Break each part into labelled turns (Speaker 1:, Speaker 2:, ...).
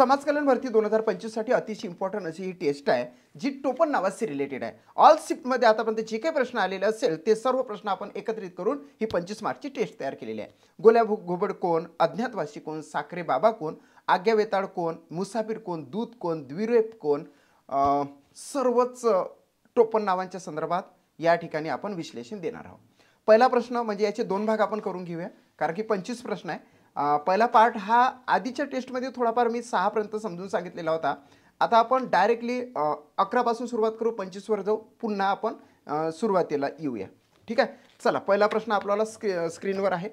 Speaker 1: समाज कल्याण भरती 2025 साठी अतिशय इम्पॉर्टंट अशी ही टेस्ट आहे जी टोपण नावाशी रिलेटेड आहे। ऑल शिफ्टमध्ये आतापर्यंत जे काही प्रश्न आलेले असेल ते सर्व प्रश्न आपण एकत्रित करून ही 25 मार्कची टेस्ट तयार केलेली आहे। गोल्या घोबड कोण, अज्ञातवासी कोण, साखरे बाबा कोण, आज्ञा वेताळ कोण, मुसाफिर कोण, दूत कोण, द्विरेफ कोण, सर्वच टोपण नावांच्या संदर्भात या ठिकाणी आपण विश्लेषण देणार आहोत। पहिला प्रश्न म्हणजे याचे दोन भाग आपण करून घेऊया कारण की 25 प्रश्न आहे। पहिला पार्ट हा आधीच्या टेस्टमध्ये थोडाफार मी 6 पर्यंत समजून सांगितलेला होता। आता आपण डायरेक्टली 11 पासून सुरुवात करू, 25 वर जाऊ, पुन्हा आपण सुरुवातीला येऊया। ठीक आहे, चला पहिला प्रश्न आपल्याला स्क्रीनवर आहे।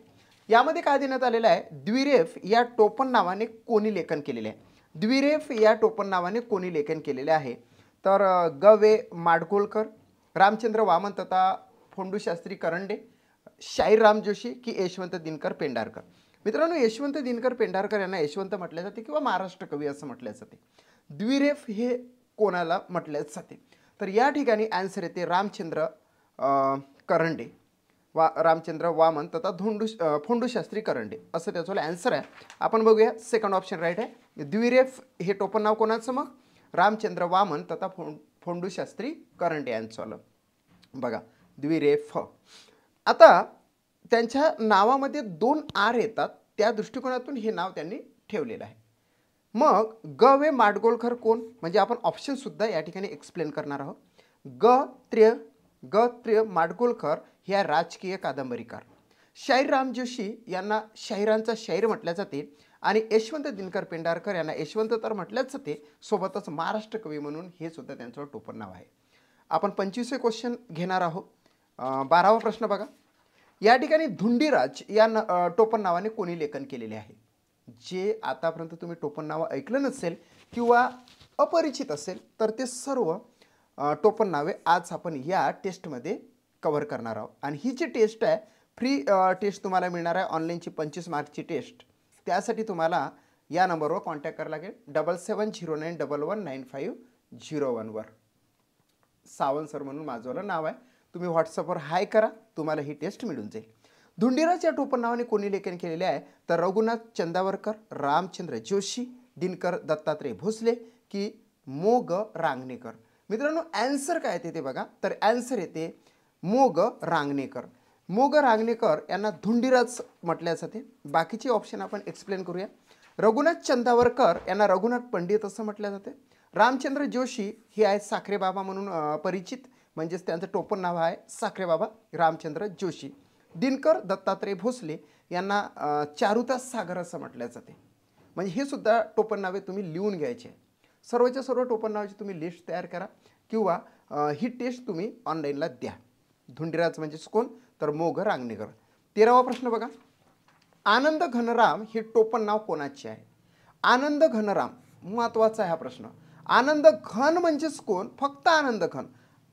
Speaker 1: यामध्ये काय देण्यात आलेलं आहे, द्विरेफ या टोपण नावाने कोणी लेखन केलेले आहे। द्विरेफ या टोपण नावाने कोणी लेखन केलेले आहे तर ग.वे. माडगूळकर, रामचंद्र वामन तथा फोंडूशास्त्री करंडे, शाहीरराम जोशी की यशवंत दिनकर पेंढारकर। मित्रांनो, यशवंत दिनकर पेंढारकर यांना यशवंत म्हटले जाते किंवा महाराष्ट्र कवी असं म्हटले जाते। द्विरेफ हे कोणाला म्हटले जाते तर या ठिकाणी आन्सर येते रामचंद्र करंडे रामचंद्र वामन तथा फोंडूशास्त्री करंडे असं त्याचं आन्सर आहे। आपण बघूया, सेकंड ऑप्शन राईट आहे। द्विरेफ हे टोपण नाव कोणाचं मग, रामचंद्र वामन तथा फोंडूशास्त्री करंडे यांचं बघा द्विरेफ। आता त्यांच्या नावामध्ये 2 आर येतात, त्या दृष्टिकोनातून हे नाव त्यांनी ठेवलेलं आहे। मग ग.वे. माडगूळकर कोण, म्हणजे आपण ऑप्शन सुद्धा या ठिकाणी एक्सप्लेन करणार आहोत। ग.त्र्य माडगूळकर ह्या राजकीय कादंबरीकार, शाहीरराम जोशी यांना शाहिरांचा शाहीर म्हटले जाते आणि यशवंत दिनकर पेंढारकर यांना यशवंत तर म्हटलेच जाते, सोबतच महाराष्ट्र कवी म्हणून हे सुद्धा त्यांचं टोपण नाव आहे। आपण 25वे क्वेश्चन घेणार आहोत। 12वा प्रश्न बघा, या ठिकाणी धुंडीराज या टोपण नावाने कोणी लेखन केलेले आहे। जे आतापर्यंत तुम्ही टोपण नाव ऐकलं नसेल किंवा अपरिचित असेल तर ते सर्व टोपण नावे आज आपण या टेस्टमध्ये कव्हर करणार आहोत। आणि ही जी टेस्ट आहे फ्री टेस्ट तुम्हाला मिळणार आहे, ऑनलाईनची 25 मार्कची टेस्ट। त्यासाठी तुम्हाला या नंबरवर कॉन्टॅक्ट करायला लागेल, 7709119501 वर। सावंत सर म्हणून माझं नाव आहे, तुम्ही व्हॉट्सअपवर हाय करा, तुम्हाला ही टेस्ट मिळून जाईल। धुंडीराज या टोपण नावाने कोणी लेखन केलेले आहे तर रघुनाथ चंदावरकर, रामचंद्र जोशी, दिनकर दत्तात्रय भोसले की मोग रांगणेकर। मित्रांनो, आन्सर काय येते ते बघा, तर आन्सर येते मोग रांगणेकर। मोग रांगणेकर यांना धुंडीराज म्हटले जाते। बाकीचे ऑप्शन आपण एक्सप्लेन करूया। रघुनाथ चंदावरकर यांना रघुनाथ पंडित असं म्हटले जाते। रामचंद्र जोशी हे आहेत साखरे बाबा म्हणून परिचित, म्हणजेच त्यांचं टोपण नाव आहे साखरे बाबा रामचंद्र जोशी। दिनकर दत्तात्रय भोसले यांना चारुदास सागर असं म्हटलं जाते। म्हणजे हे सुद्धा टोपण नावे तुम्ही लिहून घ्यायचे। सर्वच्या सर्व टोपण नावाची तुम्ही लिस्ट तयार करा किंवा ही टेस्ट तुम्ही ऑनलाईनला द्या। धुंडीराज म्हणजे कोण तर मोग रांगणेकर। 13वा प्रश्न बघा, आनंद घनराम हे टोपण नाव कोणाचे आहे। आनंद घनराम महत्त्वाचा आहे हा प्रश्न। आनंद घन म्हणजेच कोण, फक्त आनंद घन,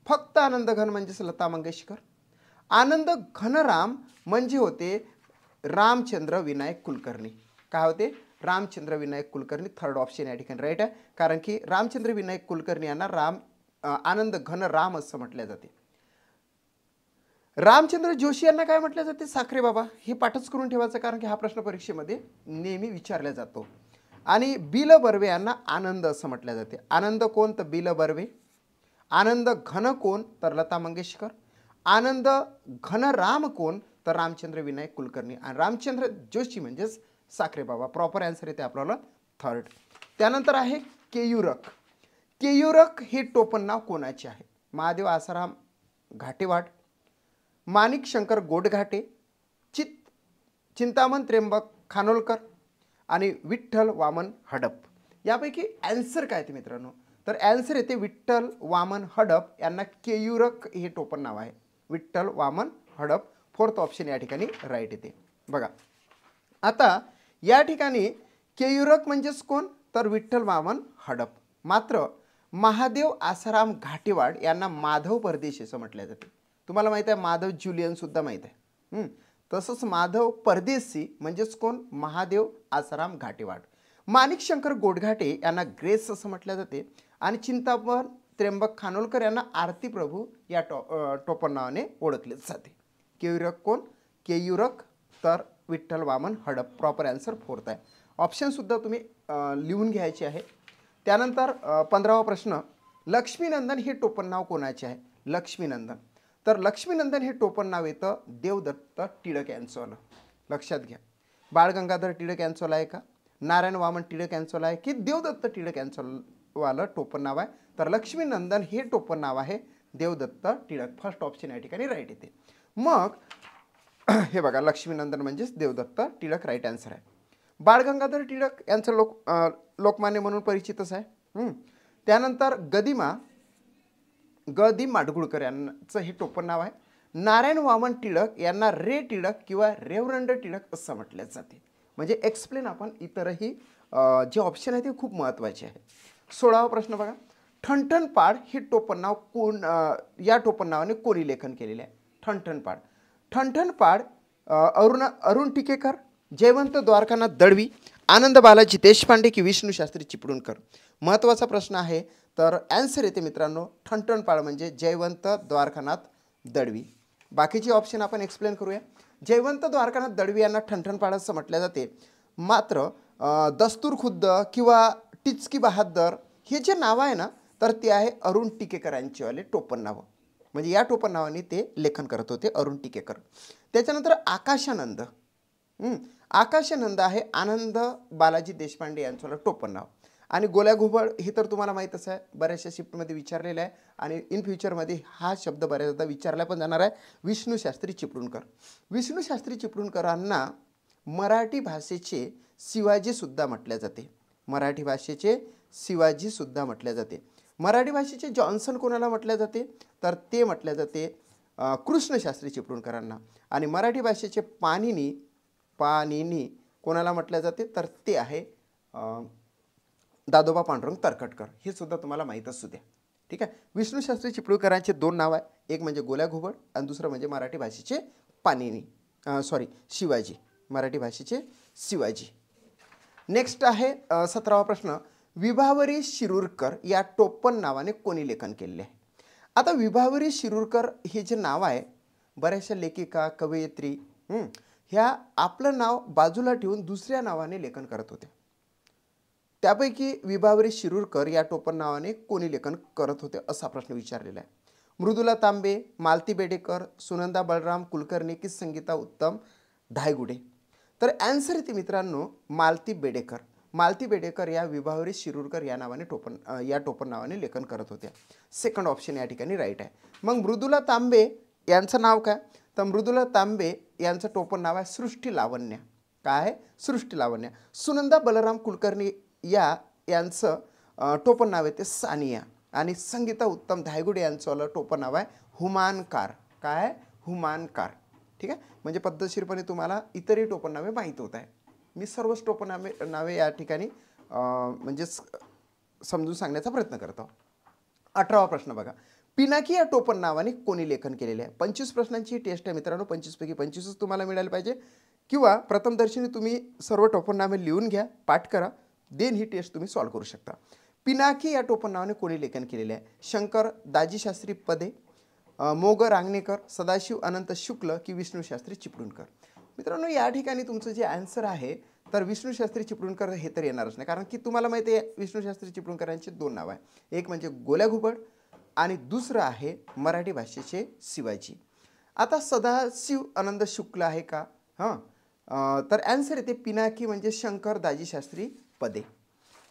Speaker 1: फक्त आनंद घन म्हणजेच लता मंगेशकर। आनंद घनराम म्हणजे होते रामचंद्र विनायक कुलकर्णी। काय होते, रामचंद्र विनायक कुलकर्णी। थर्ड ऑप्शन या ठिकाणी राईट आहे, कारण की रामचंद्र विनायक कुलकर्णी यांना आनंद घनराम असं म्हटले जाते। रामचंद्र जोशी यांना काय म्हटले जाते, साखरे बाबा। हे पाठच करून ठेवायचं कारण की हा प्रश्न परीक्षेमध्ये नेहमी विचारला जातो। आणि बिल बर्वे यांना आनंद असं म्हटले जाते। आनंद कोण तर बिल बर्वे। आनंद घन कोण तर लता मंगेशकर। आनंद घनराम कोण तर रामचंद्र विनायक कुलकर्णी। आणि रामचंद्र जोशी म्हणजेच साखरे बाबा। प्रॉपर आन्सर येते आपल्याला थर्ड। त्यानंतर आहे केयूरक। केयूरक हे टोपण नाव कोणाचे आहे। महादेव आसाराम घाटेवाड, माणिक शंकर गोडघाटे, चिंतामण त्र्यंबक खानोलकर आणि विठ्ठल वामन हडप। यापैकी आन्सर काय ते मित्रांनो, तर आन्सर येते विठ्ठल वामन हडप यांना केयूरक हे टोपण नाव आहे। विठ्ठल वामन हडप, फोर्थ ऑप्शन या ठिकाणी राईट येते बघा। आता या ठिकाणी केयूरक म्हणजेच कोण तर विठ्ठल वामन हडप। मात्र महादेव आसाराम घाटेवाड यांना माधव परदेशी असं म्हटलं जाते। तुम्हाला माहिती आहे माधव ज्युलियन सुद्धा माहित आहे। तसंच माधव परदेशी म्हणजेच कोण, महादेव आसाराम घाटेवाड। माणिक शंकर गोडघाटे यांना ग्रेस असं म्हटलं जाते आणि चिंतामण त्र्यंबक खानोलकर यांना आरती प्रभू या टोपण नावाने ओळखले जाते। केयूरक कोण, केयूरक तर विठ्ठल वामन हडप। प्रॉपर आन्सर फोर्थ आहे। ऑप्शनसुद्धा तुम्ही लिहून घ्यायचे आहे. त्यानंतर 15वा प्रश्न, लक्ष्मीनंदन हे टोपण नाव कोणाचे आहे? लक्ष्मीनंदन. तर लक्ष्मीनंदन हे टोपण नाव येतं देवदत्त टिळक यांचं आलं. लक्षात घ्या. बाळ गंगाधर टिळक यांचं आहे का, नारायण वामन टिळक यांचं आहे की देवदत्त टिळक यांचं वालं टोपण नाव आहे? तर लक्ष्मीनंदन हे टोपण नाव आहे देवदत्त टिळक. फर्स्ट ऑप्शन या ठिकाणी राईट येते. मग हे बघा, लक्ष्मीनंदन म्हणजेच देवदत्त टिळक राईट आन्सर आहे. बाळ गंगाधर टिळक यांचं लोकमान्य म्हणून परिचितच आहे. त्यानंतर ग दी माडगुळकर यांचं हे टोपण नाव आहे. नारायण वामन टिळक यांना रे टिळक किंवा रेवरंड टिळक असं म्हटलं जाते. म्हणजे एक्सप्लेन आपण इतरही जे ऑप्शन आहे ते खूप महत्त्वाचे आहे. 16वा प्रश्न बघा, ठणठणपाड हे टोपण नाव या टोपण नावाने कोणी लेखन केलेले आहे? ठणठणपाड. ठणठणपाड अरुण टिकेकर, जयवंत द्वारकानाथ दळवी, आनंद बालाजी देशपांडे की विष्णू शास्त्री चिपळूणकर? महत्त्वाचा प्रश्न आहे. तर ॲन्सर येते मित्रांनो ठणठणपाड म्हणजे जयवंत द्वारकानाथ दळवी. बाकीचे ऑप्शन आपण एक्सप्लेन करूया. जयवंत द्वारकानाथ दळवी यांना ठणठणपाड असं म्हटलं जाते. मात्र दस्तूर खुद्द किंवा टिचकी बहादर हे जे नाव आहे ना, तर ते आहे अरुण टिकेकरांचेवाले टोपण नावं. म्हणजे या टोपण नावाने ते लेखन करत होते अरुण टिकेकर. त्याच्यानंतर आकाशानंद. आकाशानंद आहे आनंद बालाजी देशपांडे यांचं टोपण नाव. आणि गोल्या घुबड हे तर तुम्हाला माहीतच आहे, बऱ्याचशा शिफ्टमध्ये विचारलेलं आहे आणि इन फ्युचरमध्ये हा शब्द बऱ्याचदा विचारला पण जाणार आहे. विष्णू शास्त्री चिपळूणकर. विष्णू शास्त्री चिपळूणकरांना मराठी भाषेचे शिवाजीसुद्धा म्हटले जाते. मराठी भाषेचे शिवाजीसुद्धा म्हटले जाते. मराठी भाषेचे जॉन्सन कोणाला म्हटले जाते? तर ते म्हटले जाते कृष्णशास्त्री चिपळूणकरांना. आणि मराठी भाषेचे पाणिनी कोणाला म्हटले जाते? तर ते आहे दादोबा पांडुरंग तरखडकर. हे सुद्धा तुम्हाला माहीत असू द्या. ठीक आहे. विष्णू शास्त्री चिपळूणकरांचे दोन नाव आहे, एक म्हणजे गोल्या घुबड आणि दुसरं म्हणजे मराठी भाषेचे शिवाजी. मराठी भाषेचे शिवाजी. नेक्स्ट आहे 17वा प्रश्न, विभावरी शिरूरकर या टोपण नावाने कोणी लेखन केलेले आहे? आता विभावरी शिरूरकर हे जे नाव आहे, बऱ्याचशा लेखिका कवयित्री ह्या आपलं नाव बाजूला ठेवून दुसऱ्या नावाने लेखन करत होते. त्यापैकी विभावरी शिरूरकर या टोपण नावाने कोणी लेखन करत होते असा प्रश्न विचारलेला आहे. मृदुला तांबे, मालती बेडेकर, सुनंदा बलराम कुलकर्णी की संगीता उत्तम धायगुडे? तर ॲन्सर येते मित्रांनो मालती बेडेकर. मालती बेडेकर या विभावरी शिरूरकर या नावाने टोपण नावाने लेखन करत होत्या. सेकंड ऑप्शन या ठिकाणी राईट आहे. मग मृदुला तांबे यांचं नाव काय? तर मृदुला तांबे यांचं टोपण नाव आहे सृष्टी लावण्य. काय आहे? सृष्टी लावण्य. सुनंदा बलराम कुलकर्णी यांचं टोपण नाव आहे ते सानिया. आणि संगीता उत्तम धायगुडे यांचं टोपण नाव आहे हुमानकार. काय आहे? हुमानकार. ठीक आहे. म्हणजे पद्धतशीरपणे तुम्हाला इतरही टोपण नावे माहीत होत आहे. मी सर्वच टोपण नावे या ठिकाणी म्हणजे समजून सांगण्याचा प्रयत्न करतो. 18वा प्रश्न बघा, पिनाकी या टोपण नावाने कोणी लेखन केलेले आहे? 25 प्रश्नांची टेस्ट आहे मित्रांनो. 25 पैकी 25च तुम्हाला मिळायला पाहिजे. किंवा प्रथमदर्शनी तुम्ही सर्व टोपण नावे लिहून घ्या, पाठ करा, देन ही टेस्ट तुम्ही सॉल्व्ह करू शकता. पिनाकी या टोपण नावाने कोणी लेखन केलेले आहे? शंकर दाजी शास्त्री पदे, मोग रांगणेकर, सदाशिव अनंत शुक्ल की विष्णू शास्त्री चिपळूणकर? मित्रांनो या ठिकाणी तुमचं जे आन्सर आहे तर विष्णू शास्त्री चिपळूणकर हे तर येणारच नाही, कारण की तुम्हाला माहिती आहे विष्णू शास्त्री चिपळूणकरांचे दोन नाव आहे. एक म्हणजे गोल्या घुबड आणि दुसरं आहे मराठी भाषेचे शिवाजी. आता सदाशिव आनंद शुक्ल आहे का? तर ॲन्सर येते पिनाकी म्हणजे शंकर दाजी शास्त्री पदे.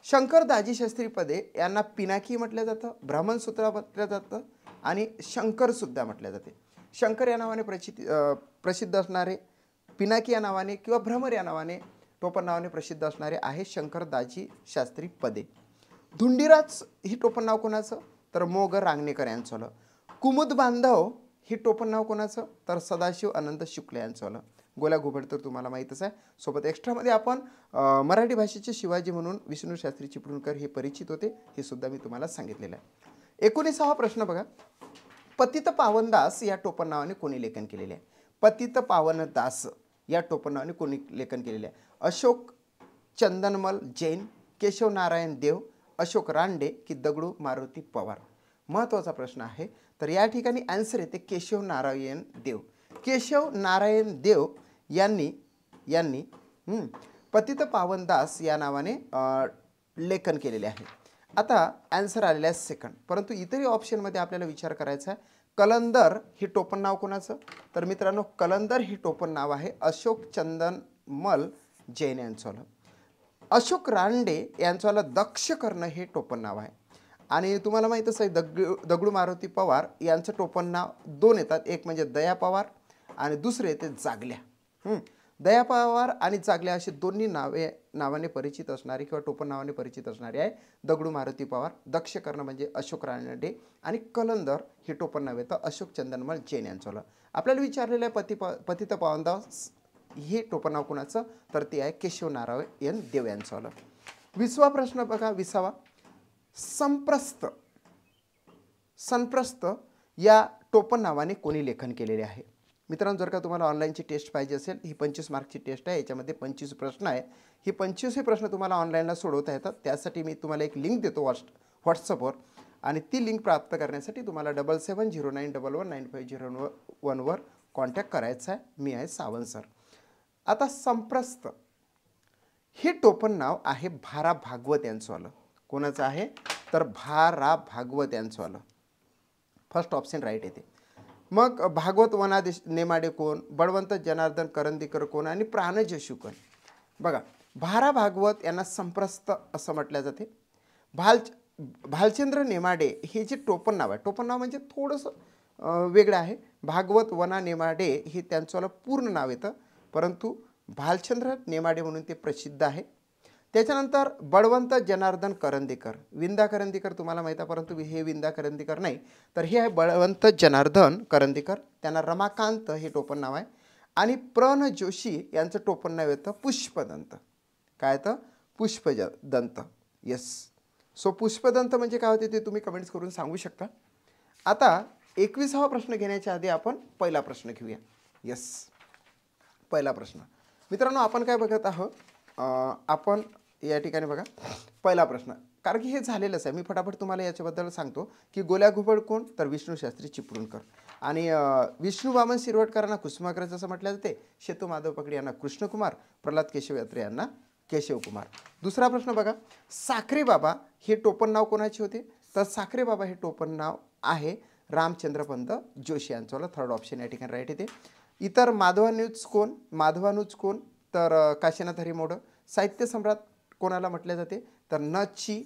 Speaker 1: शंकर दाजी शास्त्री पदे यांना पिनाकी म्हटलं जातं, ब्राह्मणसूत्र म्हटलं जातं आणि शंकरसुद्धा म्हटलं जाते. शंकर या नावाने प्रसिद्ध असणारे, पिनाकी या नावाने किंवा भ्रमर या नावाने टोपण नावाने प्रसिद्ध असणारे आहे शंकर दाजी शास्त्री पदे. धुंडीराज ही टोपण नाव कोणाचं? तर मोग रांगणेकर यांचं. कुमुद बांधव ही टोपण नाव कोणाचं? तर सदाशिव अनंत शुक्ल यांचं. गोल्या घुबड तर तुम्हाला माहीतच आहे. सोबत एक्स्ट्रामध्ये आपण मराठी भाषेचे शिवाजी म्हणून विष्णू शास्त्री चिपळूणकर हे परिचित होते, हे सुद्धा मी तुम्हाला सांगितलेलं आहे. 19वा प्रश्न बघा, पतित पावनदास या टोपण नावाने कोणी लेखन केलेले आहे? पतित पावनदास या टोपण नावाने कोणी लेखन केलेले आहे? अशोक चंदनमल जैन, केशव नारायण देव, अशोक रांडे की दगडू मारुती पवार? महत्त्वाचा प्रश्न आहे. तर या ठिकाणी ॲन्सर येते केशव नारायण देव. केशव नारायण देव यांनी पतित पावनदास या नावाने लेखन केलेले आहे. आता आन्सर आलेला आहे सेकंड. परंतु इतरही ऑप्शनमध्ये आपल्याला विचार करायचा आहे. कलंदर हे टोपण नाव कोणाचं? तर मित्रांनो, कलंदर हे टोपण नाव आहे अशोक चंदनमल जैन यांचं. अशोक रानडे यांचं दक्ष कर्ण हे टोपण नाव आहे. आणि तुम्हाला माहीतच आहे दगडू मारुती पवार यांचं टोपण नाव दोन येतात. एक म्हणजे दया पवार आणि दुसरे येते जागल्या. दया पवार आणि जागल्या अशी दोन्ही नावाने परिचित असणारी किंवा टोपण नावाने परिचित असणारी आहे दगडू मारुती पवार. दक्ष कर्ण म्हणजे अशोक रानडे आणि कलंदर हे टोपण नाव येतं अशोक चंदनमल जैन यांचं. आपल्याला विचारलेलं आहे पतित पावनदास हे टोपण नाव कोणाचं? तर ते आहे केशव नारायण देव यांचं. 20वा प्रश्न बघा. 20वा, सनप्रस्थ या टोपण नावाने कोणी लेखन केलेले आहे? मित्रांनो, जर का तुम्हाला ऑनलाईनची टेस्ट पाहिजे असेल, ही 25 मार्कची टेस्ट आहे. याच्यामध्ये 25 प्रश्न आहे. ही 25 प्रश्न तुम्हाला ऑनलाईनला सोडवता येतात. त्यासाठी मी तुम्हाला एक लिंक देतो व्हॉट्सअपवर, आणि ती लिंक प्राप्त करण्यासाठी तुम्हाला 7709119501 वर कॉन्टॅक्ट करायचा आहे. मी आहे सावंत सर. आता संप्रस्थ हे टोपण नाव आहे भारा भागवत यांचं आलं. कोणाचं आहे? तर भारा भागवत यांचं आलं. फर्स्ट ऑप्शन राईट येते. मग भागवत वनादेश नेमाडे कोण? बळवंत जनार्दन करंदीकर कोण? आणि प्राणजशू कोण? बघा, भारा भागवत यांना संप्रस्थ असं म्हटलं जाते. भालचंद्र नेमाडे हे जे टोपण नाव आहे, टोपण नाव म्हणजे थोडंसं वेगळं आहे. भागवत वना नेमाडे हे त्यांचं पूर्ण नाव येतं, परंतु भालचंद्र नेमाडे म्हणून ते प्रसिद्ध आहे. त्याच्यानंतर बळवंत जनार्दन करंदीकर. विंदा करंदीकर तुम्हाला माहीत आहे, परंतु हे विंदा करंदीकर नाही, तर हे आहे बळवंत जनार्दन करंदीकर. त्यांना रमाकांत हे टोपण नाव आहे. आणि प्रण जोशी यांचं टोपण नाव येतं पुष्पदंत. काय येतं? पुष्पदंत. येस. सो पुष्पदंत म्हणजे काय होते ते तुम्ही कमेंट्स करून सांगू शकता. आता 21वा प्रश्न घेण्याच्या आधी आपण पहिला प्रश्न घेऊया. येस, पहिला प्रश्न. मित्रांनो, आपण काय बघत आहोत? आपण या ठिकाणी बघा पहिला प्रश्न, कारण की हे झालेलंच आहे. मी फटाफट तुम्हाला याच्याबद्दल सांगतो की गोल्या घुबड कोण? तर विष्णू शास्त्री चिपळूणकर. आणि विष्णू वामन शिरवटकरांना कुसुमाग्रज असं म्हटलं जाते. शेतू माधव पगडी यांना कृष्णकुमार, प्रल्हाद केशव यात्रे यांना केशवकुमार. दुसरा प्रश्न बघा. साखरे बाबा हे टोपण नाव कोणाचे होते? तर साखरे बाबा हे टोपण नाव आहे रामचंद्रपंत जोशी यांचं. थर्ड ऑप्शन या ठिकाणी राईट येते. इतर माधवानुज कोण? माधवानुज कोण? तर काशीनाथ हरी मोड. साहित्य सम्राट कोणाला म्हटले जाते? तर न.ची.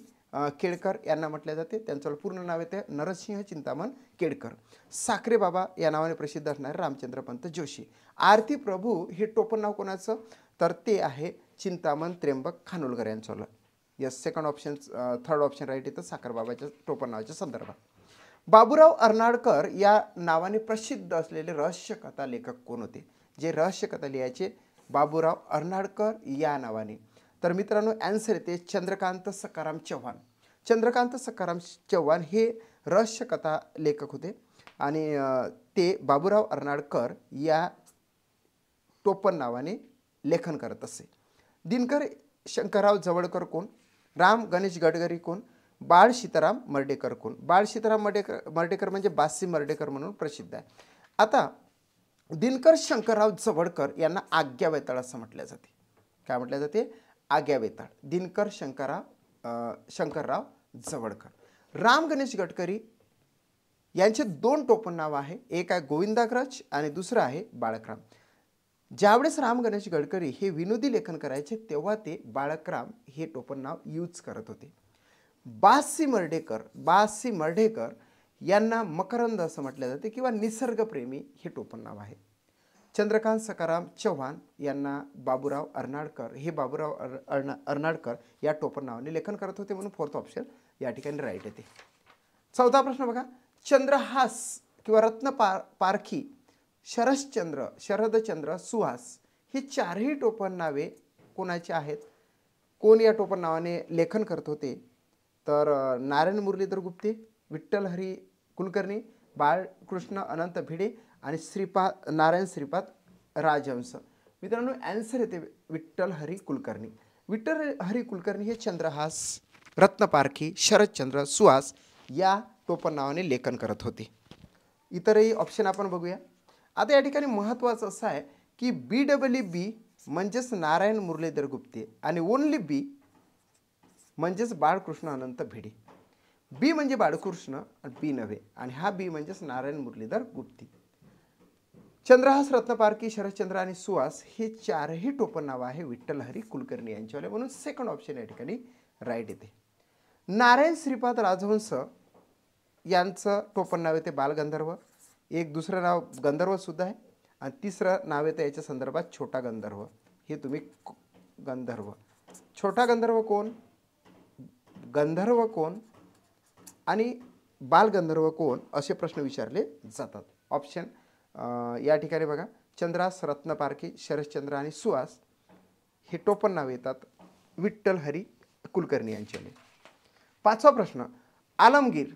Speaker 1: केळकर यांना म्हटले जाते. त्यांचं पूर्ण नाव येते नरसिंह चिंतामण केळकर. साखरे बाबा या नावाने प्रसिद्ध असणारे रामचंद्रपंत जोशी. आरती प्रभू हे टोपण नाव कोणाचं? तर ते आहे चिंतामण त्र्यंबक खानोलकर यांचं. Yes, second option. Third option right येतं साखरबाबाच्या टोपण नावाच्या संदर्भात. बाबूराव अर्नाळकर या नावाने प्रसिद्ध असलेले रहस्यकथा लेखक कोण होते? जे रहस्यकथा लिहायचे बाबूराव अर्नाळकर या नावाने. तर मित्रांनो, ॲन्सर येते चंद्रकांत सखाराम चव्हाण. चंद्रकांत सखाराम चव्हाण हे रहस्यकथा लेखक होते आणि ते बाबूराव अर्नाळकर या टोपण नावाने लेखन करत असे. दिनकर शंकरराव जवळकर कोण? राम गणेश गडकरी कोण? बाळ सीताराम मर्डेकर कोण? बाळ सीताराम मर्डेकर म्हणजे बासी मर्डेकर म्हणून प्रसिद्ध आहे. आता दिनकर शंकरराव जवळकर यांना आज्ञा वेताळ असं म्हटलं जाते. काय म्हटलं जाते? आज्ञा वेताळ. दिनकर शंकरराव जवळकर. राम गणेश गडकरी यांचे दोन टोपण नाव आहे. एक आहे गोविंदाग्रज आणि दुसरं आहे बाळकराम. ज्यावेळेस राम गणेश गडकरी हे विनोदी लेखन करायचे तेव्हा ते बाळकराम हे टोपण नाव यूज करत होते. बासी मर्ढेकर यांना मकरंद असं म्हटलं जाते किंवा निसर्गप्रेमी हे टोपण नाव आहे. चंद्रकांत सखाराम चव्हाण यांना बाबूराव अर्नाळकर या टोपण नावाने लेखन करत होते, म्हणून फोर्थ ऑप्शन या ठिकाणी राईट येते. चौथा प्रश्न बघा. चंद्रहास किंवा रत्न पारखी, शरदचंद्र, सुहास ही चारही टोपण नावे कोणाची आहेत? कोण या टोपण नावाने लेखन करत होते? तर नारायण मुरलीधर गुप्ते, विठ्ठल हरी कुलकर्णी, बाळकृष्ण अनंत भिडे आणि नारायण श्रीपाद राजहंस. मित्रांनो, ॲन्सर येते विठ्ठल हरी कुलकर्णी. विठ्ठल हरी कुलकर्णी हे चंद्रहास, रत्नपारखी, शरदचंद्र, सुहास या टोपण नावाने लेखन करत होते. इतरही ऑप्शन आपण बघूया. आता या ठिकाणी महत्त्वाचं असं आहे की BWB म्हणजेच नारायण मुरलीधर गुप्ते आणि ओनली बी म्हणजेच बाळकृष्ण अनंत भिडे. बी म्हणजे बाळकृष्ण आणि बी नव्हे, आणि हा बी म्हणजेच नारायण मुरलीधर गुप्ते. चंद्रहास, रत्नपारखी, शरदचंद्र आणि सुहास हे चारही टोपण नाव आहे विठ्ठल हरी कुलकर्णी यांच्यावाले, म्हणून सेकंड ऑप्शन या ठिकाणी राईट येते. नारायण श्रीपाद राजहंस यांचं टोपण नाव येते बालगंधर्व. एक दुसरं नाव गंधर्व सुद्धा आहे आणि तिसरं नाव येतं याच्या संदर्भात छोटा गंधर्व. हे तुम्ही गंधर्व, छोटा गंधर्व कोण, गंधर्व कोण आणि बालगंधर्व कोण असे प्रश्न विचारले जातात. ऑप्शन या ठिकाणी बघा, चंद्रास, रत्नपारखी, शरदचंद्र आणि सुहास हे टोपण नाव येतात विठ्ठल हरी कुलकर्णी यांच्याले. पाचवा प्रश्न, आलमगीर.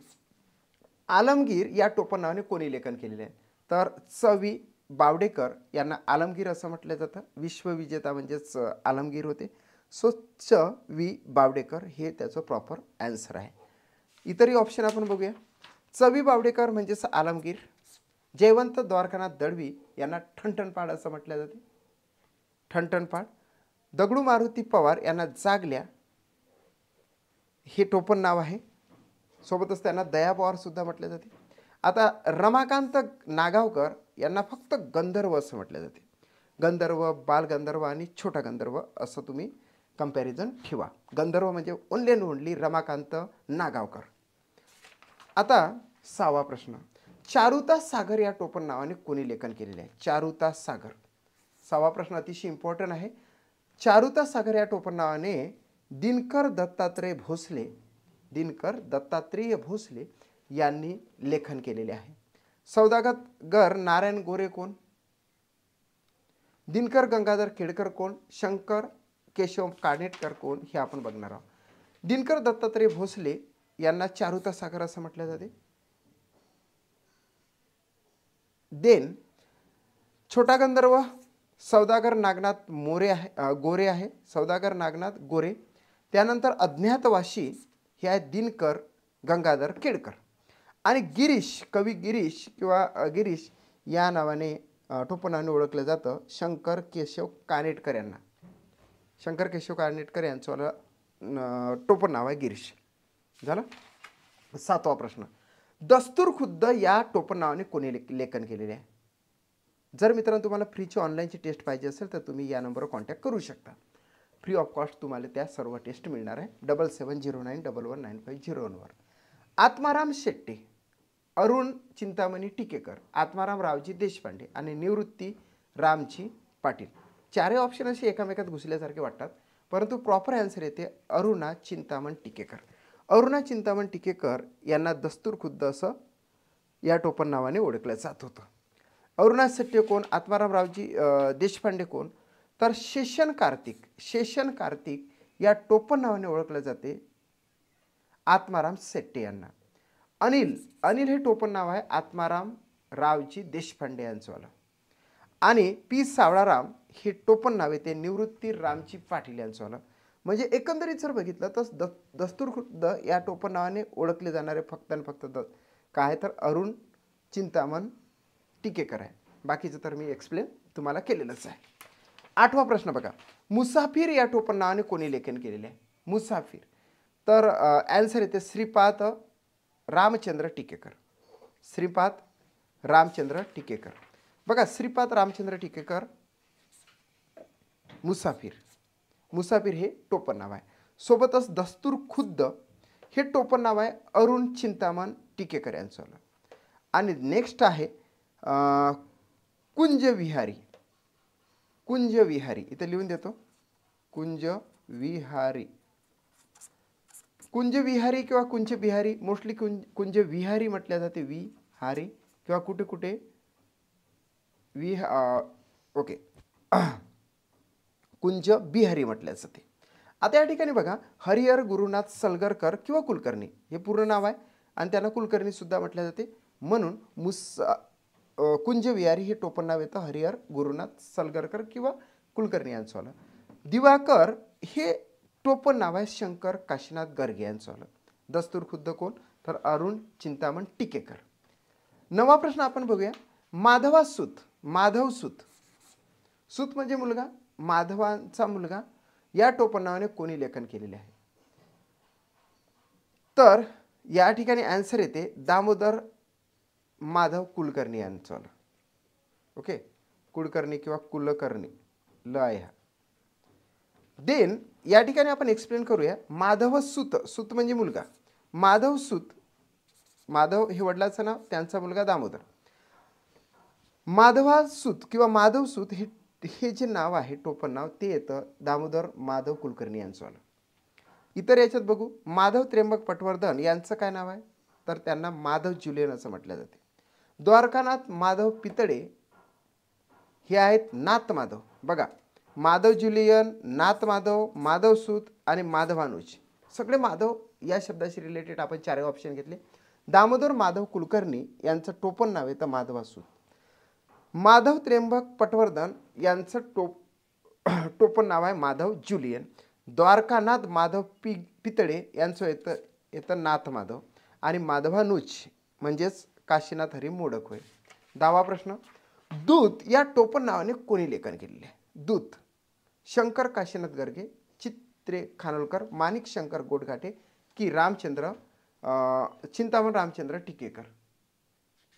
Speaker 1: आलमगीर या टोपण नावाने कोणी लेखन केलेले आहे? तर च.वी. बावडेकर यांना आलमगीर असं म्हटलं जातं. विश्वविजेता म्हणजेच आलमगीर होते. सो च.वी. बावडेकर हे त्याचं प्रॉपर ॲन्सर आहे. इतरही ऑप्शन आपण बघूया. च.वी. बावडेकर म्हणजेच आलमगीर. जयवंत द्वारकानाथ दळवी यांना ठणठणपाड असं म्हटलं जाते, ठणठणपाड. दगडू मारुती पवार यांना जागल्या हे टोपण नाव आहे. सोबतच त्यांना दया पवार सुद्धा म्हटले जाते. आता रमाकांत नागावकर यांना फक्त गंधर्व असं म्हटलं जाते. गंधर्व, बालगंधर्व आणि छोटा गंधर्व असं तुम्ही कंपॅरिझन ठेवा. गंधर्व म्हणजे only and only Ramakant Nagavkar. आता सहावा प्रश्न, चारुतास सागर या टोपण नावाने कोणी लेखन केलेले आहे? चारुतास सागर. सहावा प्रश्न अतिशय इम्पॉर्टंट आहे. चारुतास सागर या टोपण नावाने दिनकर दत्तात्रेय भोसले, दिनकर दत्तात्रेय भोसले यांनी लेखन केलेले आहे. सौदागर नारायण गोरे कोण? दिनकर गंगाधर केळकर कोण? शंकर केशव कानेटकर कोण? हे आपण बघणार आहोत. दिनकर दत्तात्रेय भोसले यांना चारुतास सागर असं म्हटलं जाते. देन छोटा गंधर्व सौदागर नागनाथ मोरे आहे, गोरे आहे. सौदागर नागनाथ गोरे. त्यानंतर अज्ञातवासी हे आहे दिनकर गंगाधर केळकर. आणि गिरीश, कवी गिरीश किंवा गिरीश या नावाने टोपण नावाने ओळखलं जातं शंकर केशव कानेटकर यांना. शंकर केशव कानेटकर यांचं टोपण नाव आहे गिरीश. झालं. सातवा प्रश्न, दस्तूर खुद्द या टोपण नावाने कोणी लेखन केलेले आहे? जर मित्रांनो तुम्हाला फ्रीची ऑनलाईनची टेस्ट पाहिजे असेल तर तुम्ही या नंबरवर कॉन्टॅक्ट करू शकता. फ्री ऑफ कॉस्ट तुम्हाला त्या सर्व टेस्ट मिळणार आहे. 7709119501वर. आत्माराम शेट्टे, अरुण चिंतामणी टिकेकर, आत्माराम रावजी देशपांडे आणि निवृत्ती रामजी पाटील. चारही ऑप्शन असे एकामेकात घुसल्यासारखे वाटतात, परंतु प्रॉपर आन्सर येते अरुणा चिंतामण टिकेकर. अरुणा चिंतामण टिकेकर यांना दस्तूर खुद्द असं या टोपण नावाने ओळखलं जात होतं. अरुणा शेट्टे कोण? आत्माराम रावजी देशपांडे कोण? तर शेषन कार्तिक, शेषन कार्तिक या टोपण नावाने ओळखलं जाते आत्माराम शेट्टे यांना. अनिल, अनिल हे टोपण नाव आहे आत्माराम रावजी देशपांडे यांचंवालं. आणि पी सावळाराम हे टोपण नाव येते निवृत्ती रामजी पाटील यांचंवालं. म्हणजे एकंदरीत जर बघितलं तर दस्तूर खुद्द या टोपण नावाने ओळखले जाणारे फक्त आणि फक्त काय तर अरुण चिंतामण टिकेकर आहे. बाकीचं तर मी एक्सप्लेन तुम्हाला केलेलंच आहे. आठवा प्रश्न बघा, मुसाफिर या टोपण नावाने कोणी लेखन केलेले आहे? मुसाफिर. तर ॲन्सर येते श्रीपाद रामचंद्र टिकेकर. श्रीपाद रामचंद्र टिकेकर. बघा, श्रीपाद रामचंद्र टिकेकर मुसाफिर. मुसाफिर हे टोपण नाव आहे. सोबतच दस्तूर खुद्द हे टोपण नाव आहे अरुण चिंतामण टिकेकर यांचं. आणि नेक्स्ट आहे कुंज विहारी. कुंज विहारी इथे लिहून देतो. कुंज विहारी. कुंज विहारी किंवा कुंज बिहारी, मोस्टली कुंज विहारी म्हटल्या जाते. विहारी किंवा कुठे कुठे ओके कुंज बिहारी म्हटल्या जाते. आता या ठिकाणी बघा, हरिहर गुरुनाथ सलगरकर किंवा कुलकर्णी हे पूर्ण नाव आहे आणि त्यांना कुलकर्णी सुद्धा म्हटल्या जाते. म्हणून कुंज विहारी हे टोपण नाव येतं हरिहर गुरुनाथ सलगरकर किंवा कुलकर्णी यांचं. दिवाकर हे टोपण नाव आहे शंकर काशीनाथ गर्गे यांचं. दस्तूर खुद्द कोण? तर अरुण चिंतामण टिकेकर. नवा प्रश्न आपण बघूया. माधवा सूत. माधव सूत. सूत म्हणजे मुलगा माधवांचा मुलगा या टोपण नावाने कोणी लेखन केलेले आहे? तर या ठिकाणी आन्सर येते दामोदर माधव कुलकर्णी यांचं. ओके, कुलकर्णी किंवा कुलकर्णी ल आहे हा. देन या ठिकाणी आपण एक्सप्लेन करूया. माधव सूत, सूत म्हणजे मुलगा, माधव सूत, माधव हे वडिलांचं नाव, त्यांचा मुलगा दामोदर. माधवा सूत किंवा माधव सूत हे जे नाव आहे टोपण नाव ते येतं दामोदर माधव कुलकर्णी यांचं. इतर याच्यात बघू, माधव त्र्यंबक पटवर्धन यांचं काय नाव आहे? तर त्यांना माधव ज्युलियन असं म्हटलं जाते. द्वारकानाथ माधव पितळे हे आहेत नाथ माधव. बघा, माधव ज्युलियन, नाथ माधव, माधव सूत आणि माधवानुज, सगळे माधव या शब्दाशी रिलेटेड आपण चारही ऑप्शन घेतले. दामोदर माधव कुलकर्णी यांचं टोपण नाव येतं माधवा सूत. माधव त्र्यंबक पटवर्धन यांचं टोपण नाव आहे माधव ज्युलियन. द्वारकानाथ माधव पितळे यांचं येतं नाथ माधव. आणि माधवानुज म्हणजेच काशीनाथ हरी मोडक होय. 10वा प्रश्न, दूत या टोपण नावाने कोणी लेखन केलेले आहे? दूत शंकर काशीनाथ गर्गे, चित्रे खानोलकर, माणिक शंकर गोडघाटे की चिंतामण रामचंद्र टिकेकर?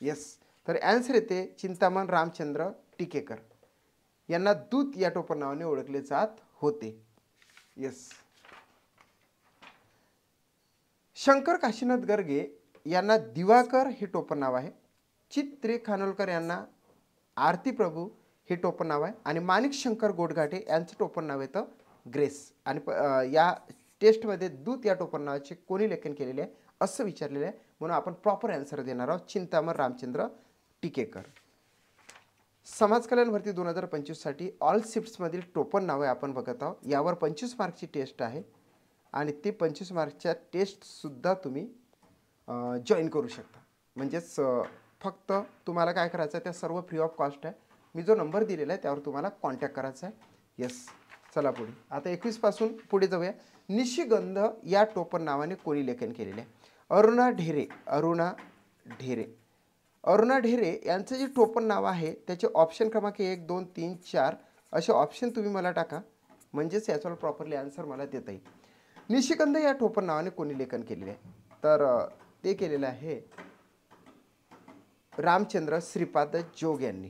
Speaker 1: येस, तर आन्सर येते चिंतामण रामचंद्र टिकेकर यांना दूत या टोपण नावाने ओळखले जात होते. येस. शंकर काशीनाथ गर्गे यांना दिवाकर हे टोपण नाव आहे. चित्रे खानोलकर यांना आरती प्रभू हे टोपण नाव आहे. आणि माणिक शंकर गोडघाटे यांचं टोपण नाव येतं ग्रेस. आणि या टेस्टमध्ये दूत या टोपण नावाचे कोणी लेखन केलेले आहे असं विचारलेलं आहे, म्हणून आपण प्रॉपर आन्सर देणार आहोत चिंतामण रामचंद्र टिकेकर. समाज कल्याण भरती 2025 साठी ऑल शिफ्ट्समधील टोपण नावे आपण बघत आहोत. यावर 25 मार्कची टेस्ट आहे आणि ते 25 मार्कच्या टेस्टसुद्धा तुम्ही जॉईन करू शकता. म्हणजेच फक्त तुम्हाला काय करायचं आहे, त्या सर्व फ्री ऑफ कॉस्ट आहे. मी जो नंबर दिलेला आहे त्यावर तुम्हाला कॉन्टॅक्ट करायचा आहे. येस, चला पुढे. आता 21 पासून पुढे जाऊया. निशिगंध या टोपण नावाने कोणी लेखन केलेले आहे? अरुणा ढेरे. अरुणा ढेरे यांचं जे टोपण नाव आहे त्याचे ऑप्शन क्रमांक 1, 2, 3, 4 असे ऑप्शन तुम्ही मला टाका, म्हणजेच याच्यावर प्रॉपरली आन्सर मला देता येईल. निशिगंध या टोपण नावाने कोणी लेखन केलेले आहे? तर ते केलेलं आहे रामचंद्र श्रीपाद जोग यांनी.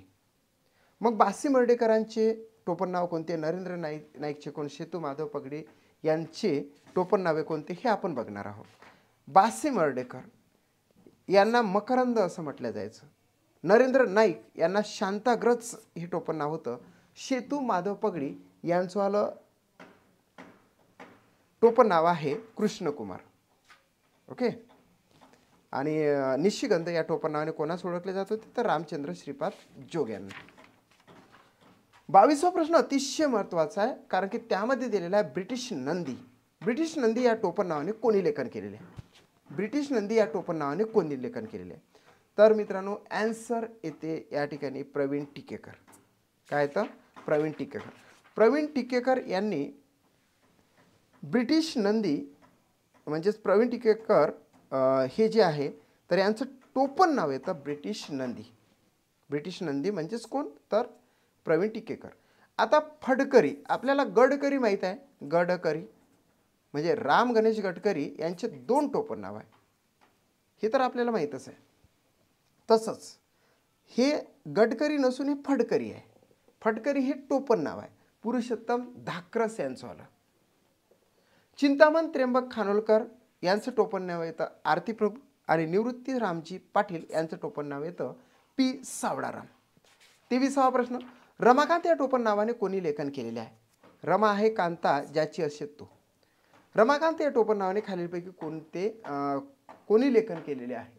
Speaker 1: मग बासी मर्डेकरांचे टोपण नाव कोणते? नरेंद्र नाईकचे कोण? सेतू माधव पगडी यांचे टोपण नावे कोणते हे आपण बघणार आहोत. बासी मर्डेकर यांना मकरंद असं म्हटलं जायचं. नरेंद्र नाईक यांना शांताग्रज हे टोपण नाव होतं. सेतू माधव पगडी यांचं टोपण नाव आहे कृष्णकुमार. ओके. आणि निशिगंध या टोपण नावाने कोणास ओळखले जात होते? तर रामचंद्र श्रीपाद जोग यांना. 22वा प्रश्न अतिशय महत्त्वाचा आहे, कारण की त्यामध्ये दिलेला आहे ब्रिटिश नंदी. ब्रिटिश नंदी या टोपण नावाने कोणी लेखन केलेले आहे? ब्रिटिश नंदी या टोपण नावाने कोणी लेखन केलेले आहे? तर मित्रांनो आन्सर येते या ठिकाणी प्रवीण टिकेकर. काय येतं? प्रवीण टिकेकर. प्रवीण टिकेकर यांनी ब्रिटिश नंदी म्हणजेच प्रवीण टिकेकर हे जे आहे तर यांचं टोपण नाव येतं ब्रिटिश नंदी. ब्रिटिश नंदी म्हणजेच कोण? तर प्रवीण टिकेकर. आता फडकरी, आपल्याला गडकरी माहीत आहे. गडकरी म्हणजे राम गणेश गडकरी यांचे 2 टोपण नाव आहे, हे तर आपल्याला माहीतच आहे. तसंच हे गडकरी नसून हे फडकरी आहे. फडकरी हे टोपण नाव आहे. पुरुषोत्तम धाकरस यांचं आलं. चिंतामण त्र्यंबक खानोलकर यांचं टोपण नाव येतं आरती प्रभू. आणि निवृत्ती रामजी पाटील यांचं टोपण नाव येतं पी सावळाराम. 23वा प्रश्न, रमाकांत या टोपण नावाने कोणी लेखन केलेले आहे? रमा आहे कांता ज्याची असे तो. रमाकांत या टोपण नावाने खालीलपैकी कोणी लेखन केलेले आहे?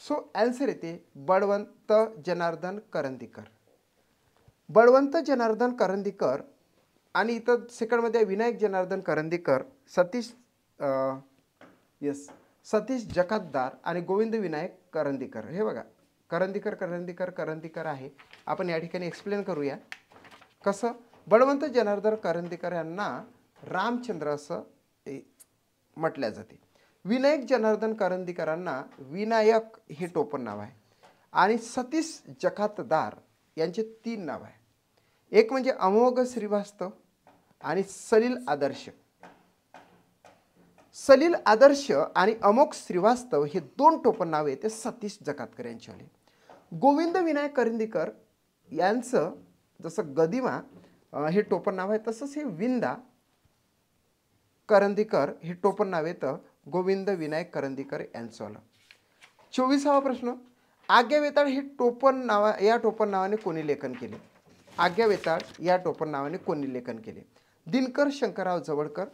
Speaker 1: सो आन्सर येते बळवंत जनार्दन करंदीकर. बळवंत जनार्दन करंदीकर. आणि इथं सेकंडमध्ये विनायक जनार्दन करंदीकर, सतीश जकातदार आणि गोविंद विनायक करंदीकर. हे बघा, करंदीकर आहे. आपण या ठिकाणी एक्सप्लेन करूया कसं. बळवंत जनार्दन करंदीकर यांना रामचंद्र असं म्हटल्या जाते. विनायक जनार्दन करंदीकरांना विनायक हे टोपण नाव आहे. आणि सतीश जकातदार यांचे 3 नाव आहे. एक म्हणजे अमोघ श्रीवास्तव आणि सलील आदर्श. सलील आदर्श आणि अमोघ श्रीवास्तव हे दोन टोपण नावे ते सतीश जकातकर यांचे आले. गोविंद विनायक करंदीकर यांचं जसं गदिमा हे टोपण नाव आहे, तसंच हे विंदा करंदीकर हे टोपण नाव येतं गोविंद विनायक करंदीकर यांचं आलं. 24वा प्रश्न, आज्ञा वेताळ हे या टोपण नावाने कोणी लेखन केले? आज्ञा वेताळ या टोपण नावाने कोणी लेखन केले? दिनकर शंकरराव जवळकर,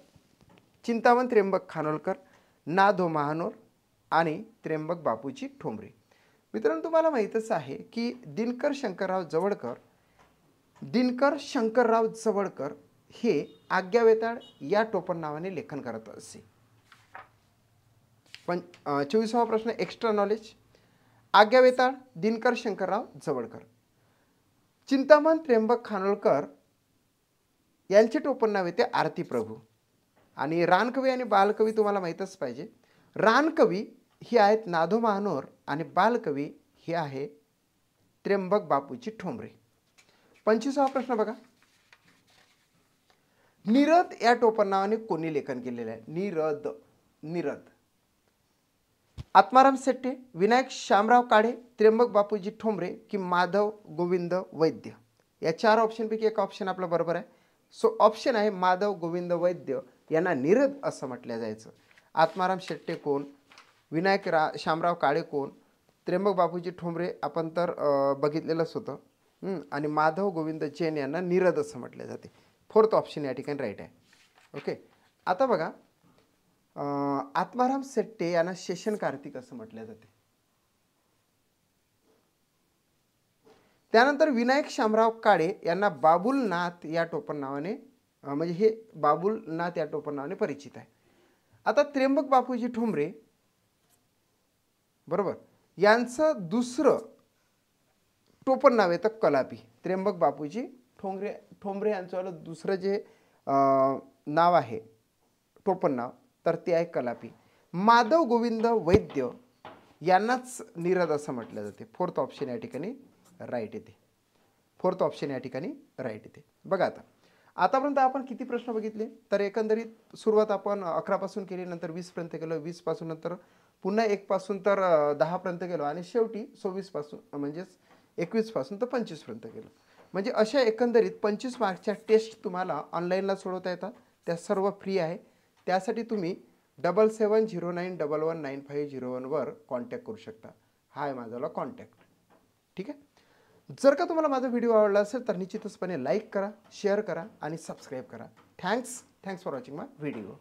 Speaker 1: चिंतामण त्र्यंबक खानोलकर, ना. धो. महानोर आणि त्र्यंबक बापूजी ठोंबरे. मित्रांनो, तुम्हाला माहीतच आहे की दिनकर शंकरराव जवळकर हे आज्ञा वेताळ या टोपण नावाने लेखन करत असे. 24वा प्रश्न, एक्स्ट्रा नॉलेज. आज्ञा वेताळ, दिनकर शंकरराव जवळकर. चिंतामण त्र्यंबक खानोलकर यांचे टोपण नाव येते आरती प्रभू. आणि रानकवी आणि बालकवी तुम्हाला माहीतच पाहिजे. रानकवी ही आहेत ना. धो. महानोर आणि बालकवी हे आहे त्र्यंबक बापूजी ठोंबरे. 25वा प्रश्न बघा, निरद या टोपण नावाने कोणी लेखन केलेलं आहे? निरद. आत्माराम शेट्टे, विनायक शामराव काळे, त्र्यंबक बापूजी ठोंबरे की माधव गोविंद वैद्य? या 4 ऑप्शनपैकी एक ऑप्शन आपला बरोबर आहे. सो ऑप्शन आहे माधव गोविंद वैद्य यांना निरद असं म्हटलं जायचं. आत्माराम शेट्टे कोण, विनायक शामराव काळे कोण, त्र्यंबक बापूजी ठोंबरे आपण तर बघितलेलंच होतं, आणि माधव गोविंद जैन यांना निरद असं म्हटले जाते. 4th ऑप्शन या ठिकाणी राईट आहे. ओके, आता बघा, आत्माराम शेट्टे यांना शेषन कार्तिक असं म्हटलं जाते. त्यानंतर विनायक शामराव काळे यांना बाबुलनाथ या टोपण नावाने म्हणजे हे बाबुलनाथ या टोपण नावाने परिचित आहे. आता त्र्यंबक बापूजी ठोंबरे बरोबर यांचं दुसरं टोपण नाव येतं कलापी. त्र्यंबक बापूजी ठोंबरे यांचं दुसरं जे नाव आहे टोपण नाव तर ते आहे कलापी. माधव गोविंद वैद्य यांनाच निरद असं म्हटलं जाते. 4th ऑप्शन या ठिकाणी राईट येते. 4th ऑप्शन या ठिकाणी राईट येते. बघा, आतापर्यंत आपण किती प्रश्न बघितले? तर एकंदरीत सुरुवात आपण 11 पासून केली, नंतर 20 पर्यंत गेलो, 20 पासून नंतर पुन्हा 1 पासून तर 10 पर्यंत गेलो आणि शेवटी 26 पासून म्हणजेच 21 पासून तर 25 पर्यंत गेलो. म्हणजे अशा एकंदरीत 25 मार्क्सच्या टेस्ट तुम्हाला ऑनलाईनला सोडवता येतात. त्या सर्व फ्री आहे. त्यासाठी तुम्ही 7709119501 वर कॉन्टॅक्ट करू शकता. हा आहे माझा कॉन्टॅक्ट. ठीक आहे. जर का तुम्हाला माझा व्हिडिओ आवडला असेल तर निश्चितचपणे लाईक करा, शेअर करा आणि सबस्क्राईब करा. Thanks for watching my video.